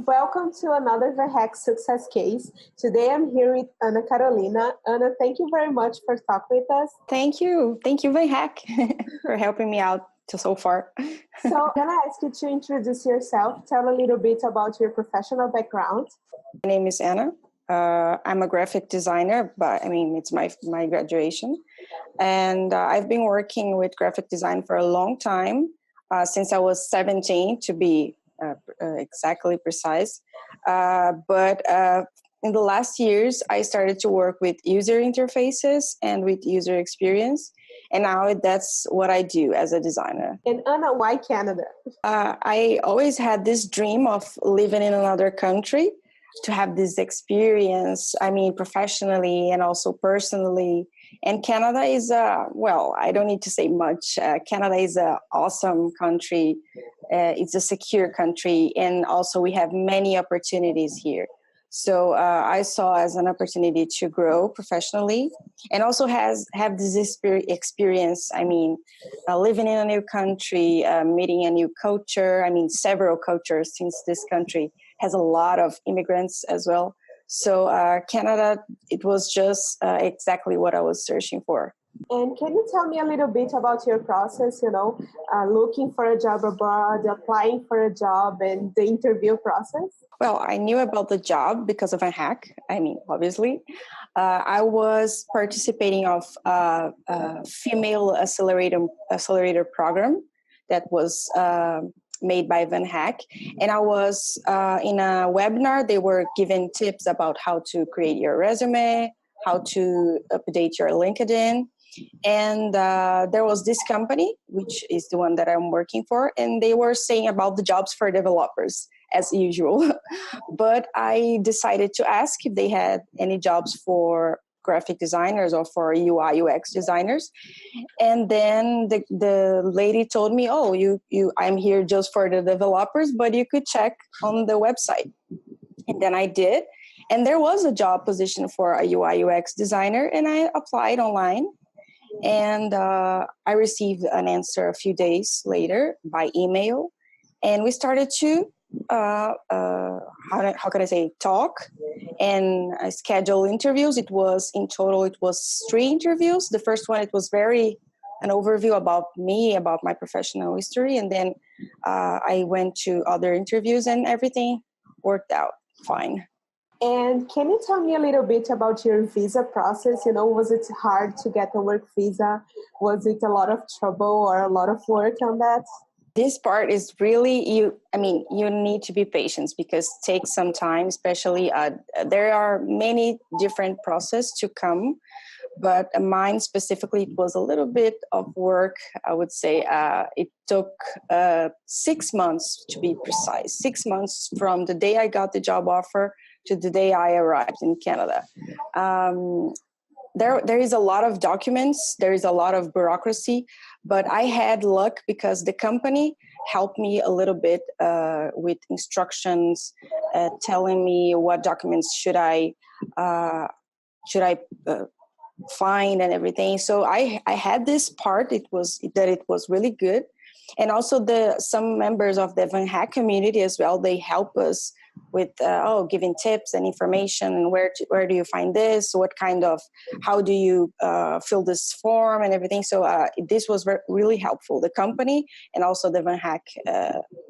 Welcome to another VanHack success case. Today I'm here with Ana Carolina. Ana, thank you very much for talking with us. Thank you, VanHack, for helping me out so far. So I'm going to ask you to introduce yourself. Tell a little bit about your professional background. My name is Ana. I'm a graphic designer, but it's my graduation. And I've been working with graphic design for a long time, since I was 17 to be exactly precise. But in the last years, I started to work with user interfaces and with user experience. And now that's what I do as a designer. And Ana, why Canada? I always had this dream of living in another country to have this experience, professionally and also personally. And Canada is I don't need to say much. Canada is an awesome country. It's a secure country. And also we have many opportunities here. So I saw as an opportunity to grow professionally and also have this experience. Living in a new country, meeting a new culture. Several cultures, since this country has a lot of immigrants as well. So Canada, it was just exactly what I was searching for. And can you tell me a little bit about your process, looking for a job abroad, applying for a job, and the interview process? Well, I knew about the job because of VanHack. Obviously. I was participating of a female accelerator program that was made by VanHack. And I was in a webinar. They were giving tips about how to create your resume, how to update your LinkedIn. And there was this company, which is the one that I'm working for, and they were saying about the jobs for developers, as usual. But I decided to ask if they had any jobs for graphic designers or for UI UX designers. And then the lady told me, I'm here just for the developers, but you could check on the website. And then I did. And there was a job position for a UI UX designer, and I applied online. And I received an answer a few days later by email. And we started to, talk and schedule interviews. It was 3 interviews. The first one, it was an overview about me, about my professional history. And then I went to other interviews and everything worked out fine. And can you tell me a little bit about your visa process? Was it hard to get a work visa? Was it a lot of trouble or a lot of work on that? This part is really, you need to be patient because it takes some time, especially there are many different processes to come. But mine specifically, it was a little bit of work. I would say it took 6 months to be precise. 6 months from the day I got the job offer to the day I arrived in Canada. There is a lot of documents, there is a lot of bureaucracy, but I had luck because the company helped me a little bit with instructions, telling me what documents should I find and everything. So I had this part. It was really good, and also some members of the VanHack community as well. They help us with giving tips and information and where do you find this, how do you fill this form and everything. So this was really helpful. The company and also the VanHack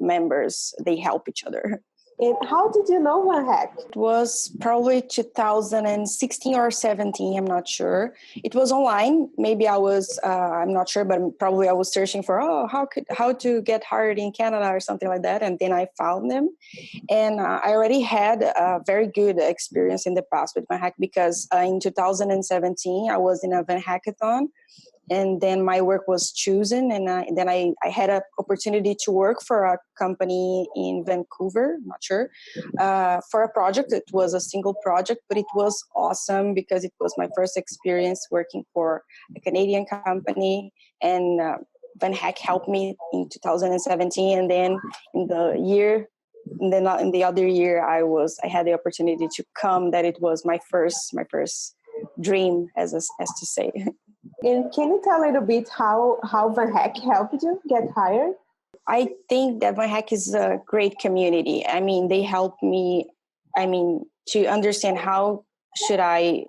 members, they help each other. And how did you know VanHack? It was probably 2016 or 17, I'm not sure. It was online. Maybe I was, I'm not sure, but probably I was searching for, how to get hired in Canada or something like that. And then I found them. And I already had a very good experience in the past with VanHack because in 2017, I was in a VanHackathon. And then my work was chosen, and then I had an opportunity to work for a company in Vancouver, I'm not sure, for a project. It was a single project, but it was awesome because it was my first experience working for a Canadian company, and VanHack helped me in 2017, and then in the other year I had the opportunity to come. That it was my first dream, as to say. And can you tell a little bit how VanHack helped you get hired? I think that VanHack is a great community. I mean, they help me, to understand how should I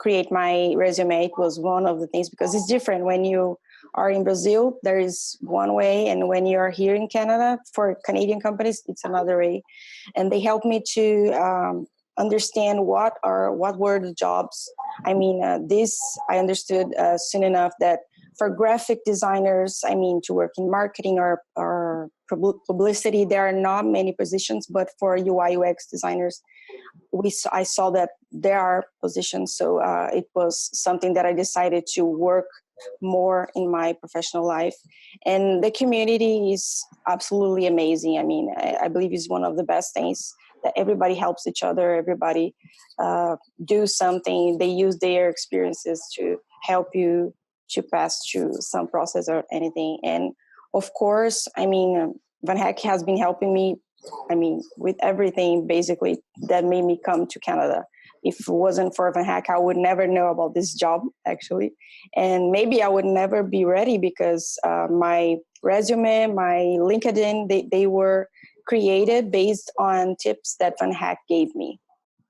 create my resume. It was one of the things, because it's different when you are in Brazil, there is one way, and when you are here in Canada, for Canadian companies, it's another way. And they helped me to understand what were the jobs. This I understood soon enough, that for graphic designers, to work in marketing or publicity, there are not many positions, but for UI UX designers, I saw that there are positions. So it was something that I decided to work more in my professional life. And the community is absolutely amazing. I believe it's one of the best things, that everybody helps each other. Everybody do something. They use their experiences to help you to pass through some process or anything. And of course, VanHack has been helping me, with everything basically that made me come to Canada. If it wasn't for VanHack, I would never know about this job, actually. And maybe I would never be ready, because my resume, my LinkedIn, they were created based on tips that VanHack gave me.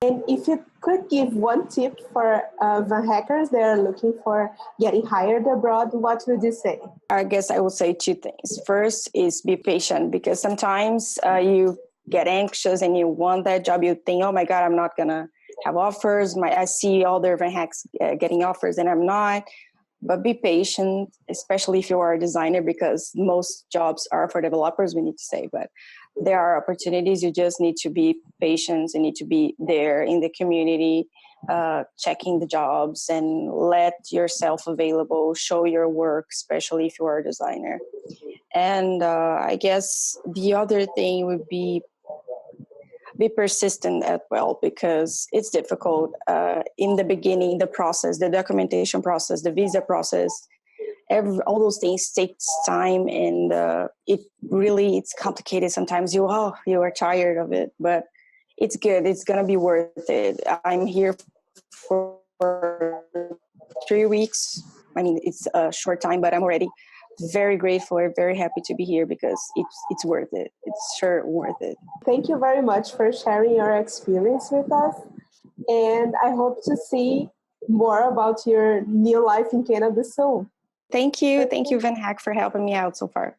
And if you could give one tip for VanHackers that are looking for getting hired abroad, what would you say? I guess I will say two things. First is be patient, because sometimes you get anxious and you want that job. You think, oh my God, I'm not going to have offers. I see all the VanHacks getting offers and I'm not. But be patient, especially if you are a designer, because most jobs are for developers, we need to say. But there are opportunities. You just need to be patient. You need to be there in the community, checking the jobs, and let yourself available, show your work, especially if you are a designer. And I guess the other thing would be persistent as well, because it's difficult in the beginning, the process, the documentation process, the visa process. All those things takes time, and it's complicated. Sometimes you are tired of it, but it's good. It's gonna be worth it. I'm here for 3 weeks. It's a short time, but I'm already very grateful and very happy to be here, because it's worth it. It's sure worth it. Thank you very much for sharing your experience with us. And I hope to see more about your new life in Canada soon. Thank you. Thank you, VanHack, for helping me out so far.